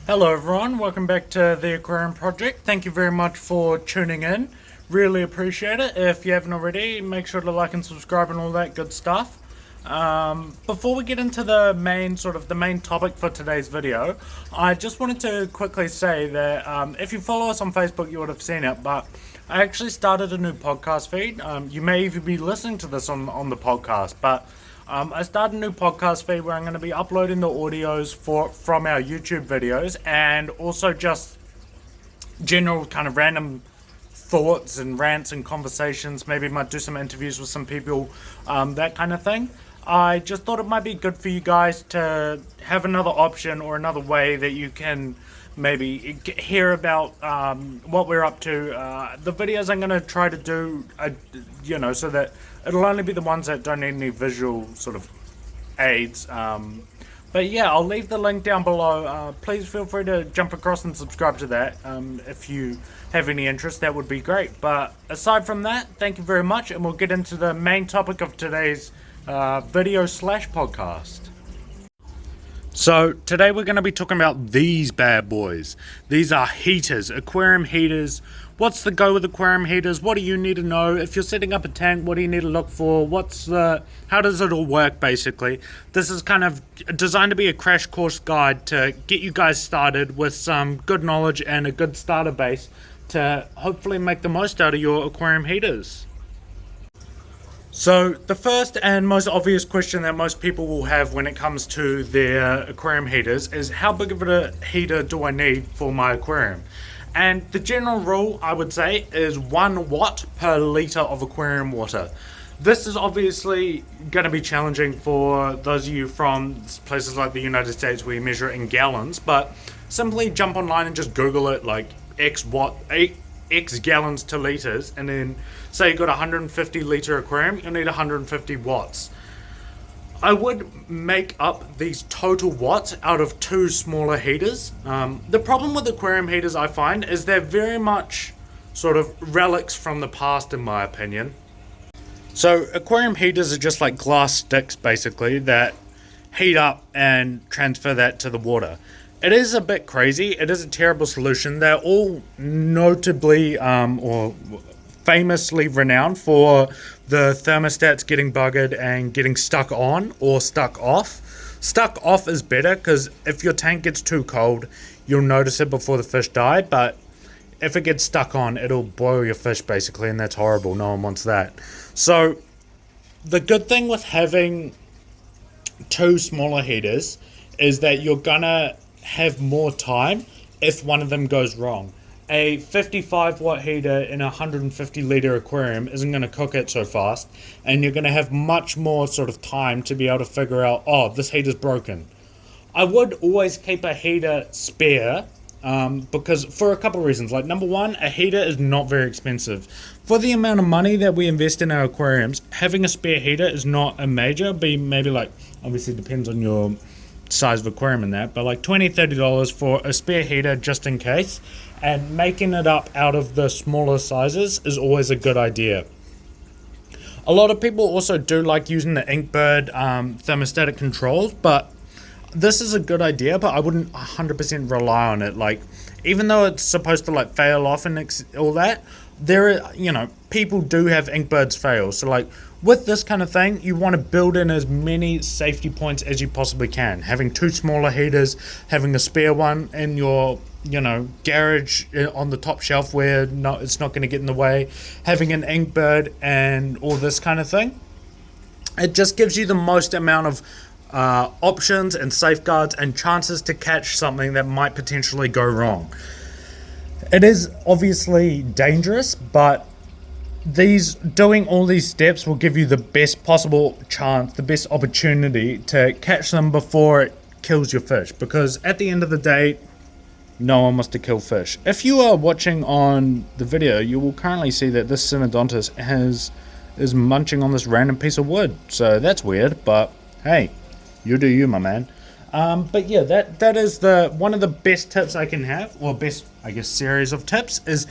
Hello everyone, welcome back to the Aquarium Project. Thank you very much for tuning in. Really appreciate it. If you haven't already, make sure to like and subscribe and all that good stuff. Before we get into the main topic for today's video, I just wanted to quickly say that if you follow us on Facebook, you would have seen it, but I actually started a new podcast feed. You may even be listening to this on the podcast, but I started a new podcast feed where I'm going to be uploading the audios from our YouTube videos and also just general kind of random thoughts and rants and conversations. Maybe might do some interviews with some people, that kind of thing. I just thought it might be good for you guys to have another option or another way that you can maybe hear about what we're up to. The videos I'm going to try to do, so that it'll only be the ones that don't need any visual sort of aids. But yeah, I'll leave the link down below. Please feel free to jump across and subscribe to that if you have any interest. That would be great. But aside from that, thank you very much, and we'll get into the main topic of today's video/podcast. So today we're going to be talking about these bad boys. These are heaters, aquarium heaters. What's the go with aquarium heaters? What do you need to know? If you're setting up a tank, what do you need to look for? How does it all work, basically? This is kind of designed to be a crash course guide to get you guys started with some good knowledge and a good starter base to hopefully make the most out of your aquarium heaters. So the first and most obvious question that most people will have when it comes to their aquarium heaters is, how big of a heater do I need for my aquarium? And the general rule, I would say, is 1 watt per litre of aquarium water. This is obviously going to be challenging for those of you from places like the United States where you measure it in gallons, but simply jump online and just Google it, like X gallons to litres, and then say you've got a 150 litre aquarium, you'll need 150 watts. I would make up these total watts out of 2 smaller heaters. The problem with aquarium heaters, I find, is they're very much sort of relics from the past, in my opinion. So aquarium heaters are just like glass sticks, basically, that heat up and transfer that to the water. It is a bit crazy. It is a terrible solution. They're all notably or famously renowned for the thermostats getting buggered and getting stuck on or stuck off. Stuck off is better, because if your tank gets too cold, you'll notice it before the fish die, but if it gets stuck on, it'll boil your fish basically, and that's horrible. No one wants that. So the good thing with having 2 smaller heaters is that you're gonna have more time if one of them goes wrong. A 55 watt heater in a 150 litre aquarium isn't going to cook it so fast, and you're going to have much more sort of time to be able to figure out, oh, this heater's broken. I would always keep a heater spare, because for a couple of reasons. Like, number one, a heater is not very expensive. For the amount of money that we invest in our aquariums, having a spare heater is not a major. Maybe like, obviously depends on your size of aquarium and that, but like $20-30 for a spare heater just in case, and making it up out of the smaller sizes is always a good idea. A lot of people also do like using the Inkbird thermostatic controls, but this is a good idea, but I wouldn't 100% rely on it. Like, even though it's supposed to like fail off and all that, people do have Inkbirds fail. So like, with this kind of thing, you want to build in as many safety points as you possibly can. Having 2 smaller heaters, having a spare one in your, garage on the top shelf where it's not going to get in the way, having an Inkbird and all this kind of thing. It just gives you the most amount of options and safeguards and chances to catch something that might potentially go wrong. It is obviously dangerous, but doing all these steps will give you the best possible chance, the best opportunity to catch them before it kills your fish, because at the end of the day, no one wants to kill fish. If you are watching on the video, you will currently see that this Synodontis is munching on this random piece of wood, so that's weird, but hey, you do you, my man. But yeah, that is one of the best tips I can have, or best, I guess, series of tips, is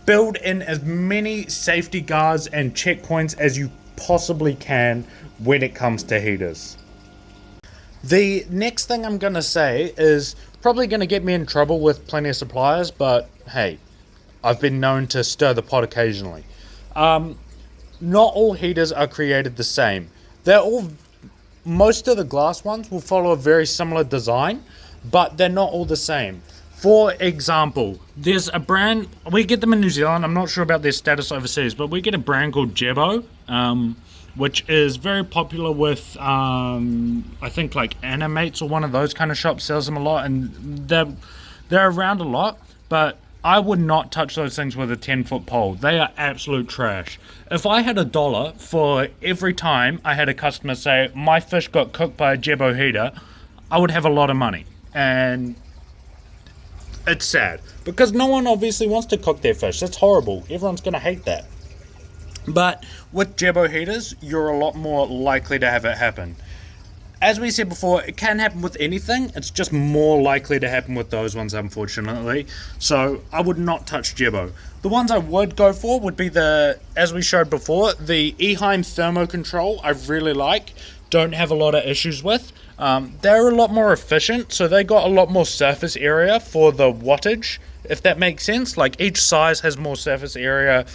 build in as many safety guards and checkpoints as you possibly can when it comes to heaters. The next thing I'm going to say is probably going to get me in trouble with plenty of suppliers, but hey, I've been known to stir the pot occasionally. Not all heaters are created the same. Most of the glass ones will follow a very similar design, but they're not all the same. For example, there's a brand, we get them in New Zealand, I'm not sure about their status overseas, but we get a brand called Jebo, which is very popular with, I think like Animates or one of those kind of shops sells them a lot, and they're around a lot, but I would not touch those things with a 10-foot pole. They are absolute trash. If I had $1 for every time I had a customer say, my fish got cooked by a Jebo heater, I would have a lot of money. And it's sad, because no one obviously wants to cook their fish. That's horrible. Everyone's going to hate that. But with Jebo heaters, you're a lot more likely to have it happen. As we said before, it can happen with anything. It's just more likely to happen with those ones, unfortunately. So I would not touch Jebo. The ones I would go for would be as we showed before, the Eheim Thermo Control. I really like. Don't have a lot of issues with. They're a lot more efficient, so they got a lot more surface area for the wattage, if that makes sense. Like each size has more surface area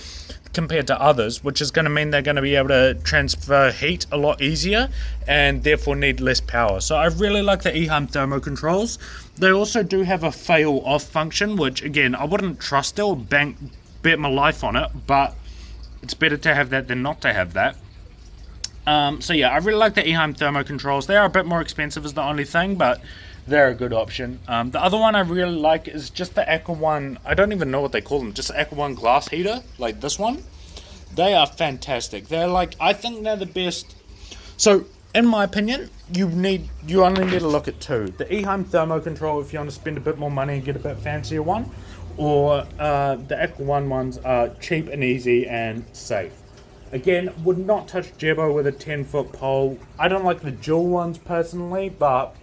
compared to others, which is going to mean they're going to be able to transfer heat a lot easier and therefore need less power. So I really like the Eheim Thermo Controls. They also do have a fail off function, which again, I wouldn't trust it or bet my life on it, but it's better to have that than not to have that. So yeah, I really like the Eheim Thermo Controls. They are a bit more expensive is the only thing, but they're a good option. The other one I really like is just the Aqua One. I don't even know what they call them. Just the Aqua One glass heater, like this one. They are fantastic. They're like, I think they're the best. So in my opinion, you only need to look at two. The Eheim Thermo Control if you want to spend a bit more money and get a bit fancier one, or the Aqua One ones are cheap and easy and safe. Again, would not touch Jebo with a 10-foot pole. I don't like the dual ones personally, but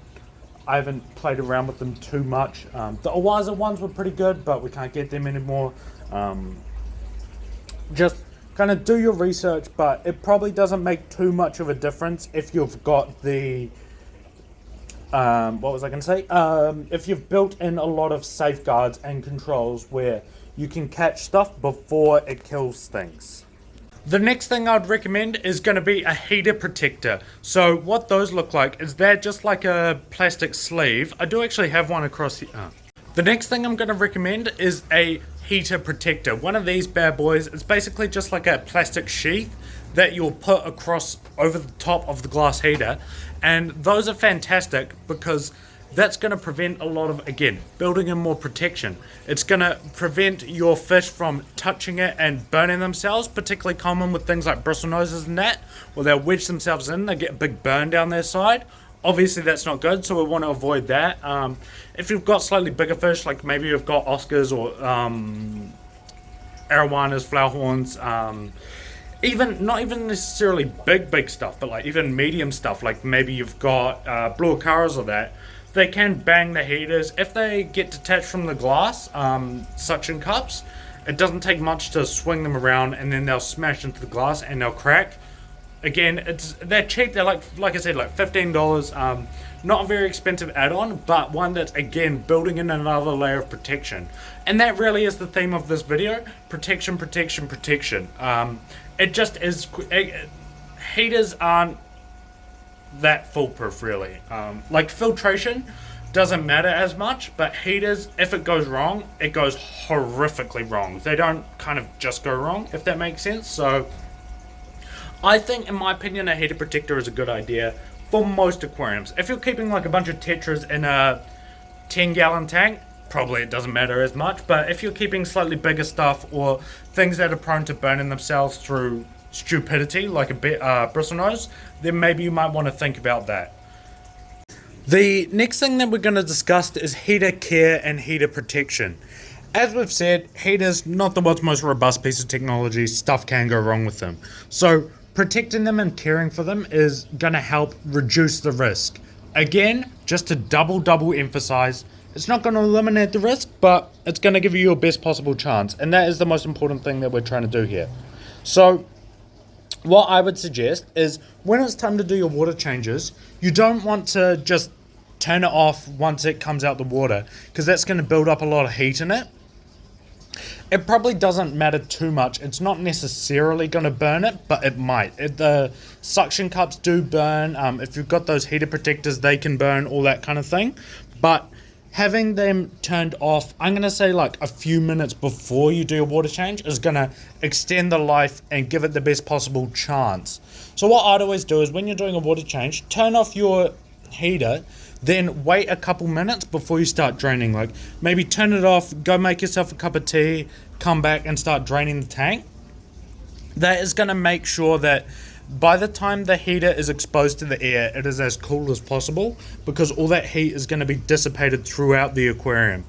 I haven't played around with them too much. The Owaza ones were pretty good, but we can't get them anymore. Just kind of do your research, but it probably doesn't make too much of a difference if you've got the... what was I going to say? If you've built in a lot of safeguards and controls where you can catch stuff before it kills things. The next thing I'd recommend is going to be a heater protector. So what those look like is they're just like a plastic sleeve. I do actually have one across here. The next thing I'm going to recommend is a heater protector. One of these bad boys is basically just like a plastic sheath that you'll put across over the top of the glass heater. And those are fantastic because that's going to prevent a lot of, again, building in more protection. It's going to prevent your fish from touching it and burning themselves, particularly common with things like bristlenoses and that, where they'll wedge themselves in, they get a big burn down their side. Obviously that's not good, so we want to avoid that. If you've got slightly bigger fish, like maybe you've got Oscars or arowanas, flowerhorns, not even necessarily big stuff, but like even medium stuff, like maybe you've got blue acaras or that, they can bang the heaters. If they get detached from the glass, suction cups, it doesn't take much to swing them around and then they'll smash into the glass and they'll crack. Again, they're cheap. They're like I said, like $15. Not a very expensive add-on, but one that's, again, building in another layer of protection. And that really is the theme of this video. Protection, protection, protection. It just is... heaters aren't that foolproof, really. Like filtration doesn't matter as much, but heaters, if it goes wrong, it goes horrifically wrong. They don't kind of just go wrong, if that makes sense. So I think, in my opinion, a heater protector is a good idea for most aquariums. If you're keeping like a bunch of tetras in a 10-gallon tank, probably it doesn't matter as much. But if you're keeping slightly bigger stuff or things that are prone to burning themselves through stupidity, like a bristlenose, then maybe you might want to think about that. The next thing that we're going to discuss is heater care and heater protection. As we've said, heaters, not the world's most robust piece of technology. Stuff can go wrong with them. So protecting them and caring for them is going to help reduce the risk. Again, just to double emphasize, it's not going to eliminate the risk, but it's going to give you your best possible chance. And that is the most important thing that we're trying to do here. So what I would suggest is when it's time to do your water changes, you don't want to just turn it off once it comes out the water, because that's going to build up a lot of heat in it. It probably doesn't matter too much. It's not necessarily going to burn it, but it might. The suction cups do burn. If you've got those heater protectors, they can burn, all that kind of thing. But having them turned off, I'm going to say like a few minutes before you do your water change, is going to extend the life and give it the best possible chance. So what I'd always do is when you're doing a water change, turn off your heater, then wait a couple minutes before you start draining. Like maybe turn it off, go make yourself a cup of tea, come back and start draining the tank. That is going to make sure that by the time the heater is exposed to the air, it is as cool as possible, because all that heat is going to be dissipated throughout the aquarium.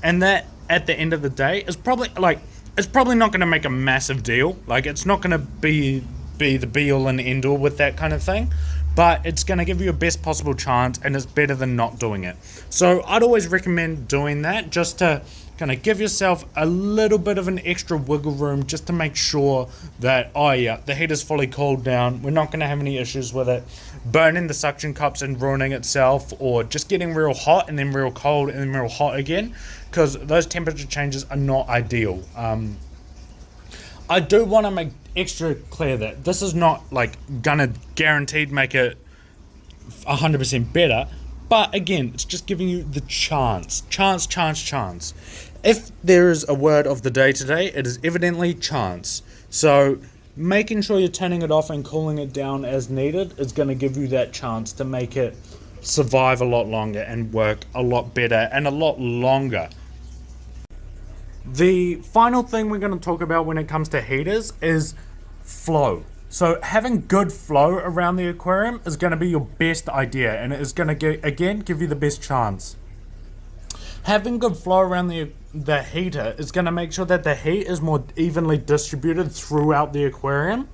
And that, at the end of the day, is probably like, it's probably not going to make a massive deal. Like it's not going to be the be all and end all with that kind of thing, but it's going to give you a best possible chance, and it's better than not doing it. So I'd always recommend doing that, just to kind of give yourself a little bit of an extra wiggle room, just to make sure that, oh yeah, the heater's fully cooled down, we're not going to have any issues with it burning the suction cups and ruining itself, or just getting real hot and then real cold and then real hot again, because those temperature changes are not ideal. I do want to make extra clear that this is not like gonna guaranteed make it 100% better, but again, it's just giving you the chance. If there is a word of the day today, it is evidently chance. So making sure you're turning it off and cooling it down as needed is going to give you that chance to make it survive a lot longer and work a lot better and a lot longer. The final thing we're going to talk about when it comes to heaters is flow. So having good flow around the aquarium is going to be your best idea, and it is going to give you the best chance. Having good flow around the heater is going to make sure that the heat is more evenly distributed throughout the aquarium.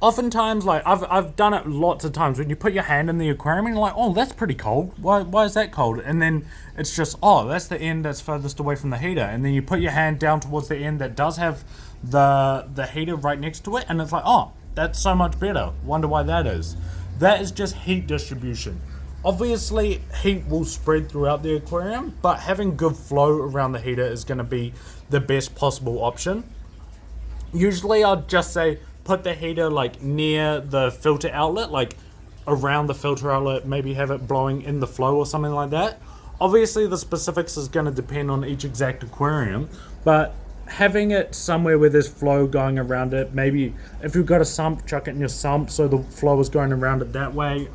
Oftentimes, like I've done it lots of times, when you put your hand in the aquarium and you're like, oh, that's pretty cold. Why is that cold? And then it's just, oh, that's the end that's furthest away from the heater. And then you put your hand down towards the end that does have the heater right next to it, and it's like, oh, that's so much better. Wonder why that is. That is just heat distribution. Obviously, heat will spread throughout the aquarium, but having good flow around the heater is going to be the best possible option. Usually, I'd just say put the heater like near the filter outlet, like around the filter outlet, maybe have it blowing in the flow or something like that. Obviously, the specifics is going to depend on each exact aquarium, but having it somewhere where there's flow going around it, maybe if you've got a sump, chuck it in your sump so the flow is going around it that way.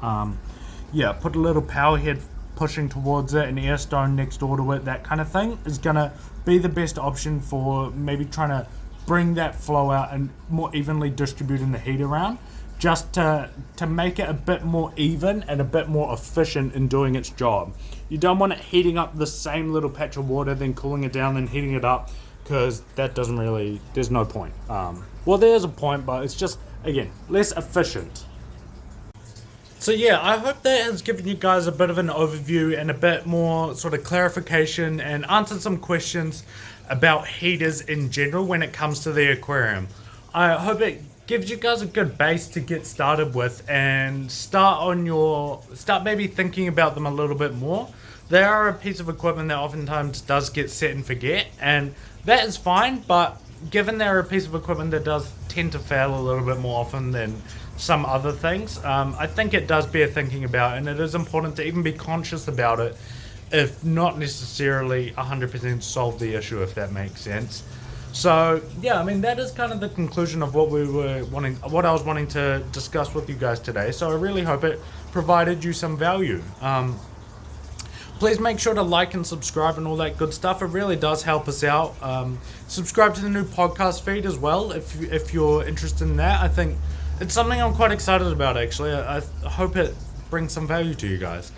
Yeah, put a little power head pushing towards it, an air stone next door to it, that kind of thing is going to be the best option for maybe trying to bring that flow out and more evenly distributing the heat around, just to make it a bit more even and a bit more efficient in doing its job. You don't want it heating up the same little patch of water, then cooling it down, then heating it up, because that doesn't really, there's no point. Well, there's a point, but it's just, again, less efficient. So yeah, I hope that has given you guys a bit of an overview and a bit more sort of clarification, and answered some questions about heaters in general when it comes to the aquarium. I hope it gives you guys a good base to get started with, and start maybe thinking about them a little bit more. They are a piece of equipment that oftentimes does get set and forget, and that is fine, but given they're a piece of equipment that does tend to fail a little bit more often than some other things, I think it does bear thinking about, and it is important to even be conscious about it, if not necessarily 100% solve the issue, if that makes sense. So yeah, I mean, that is kind of the conclusion of what I was wanting to discuss with you guys today. So I really hope it provided you some value. Please make sure to like and subscribe and all that good stuff. It really does help us out. Subscribe to the new podcast feed as well if you're interested in that. I think it's something I'm quite excited about, actually. I hope it brings some value to you guys.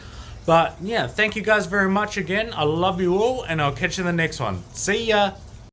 But yeah, thank you guys very much again. I love you all, and I'll catch you in the next one. See ya!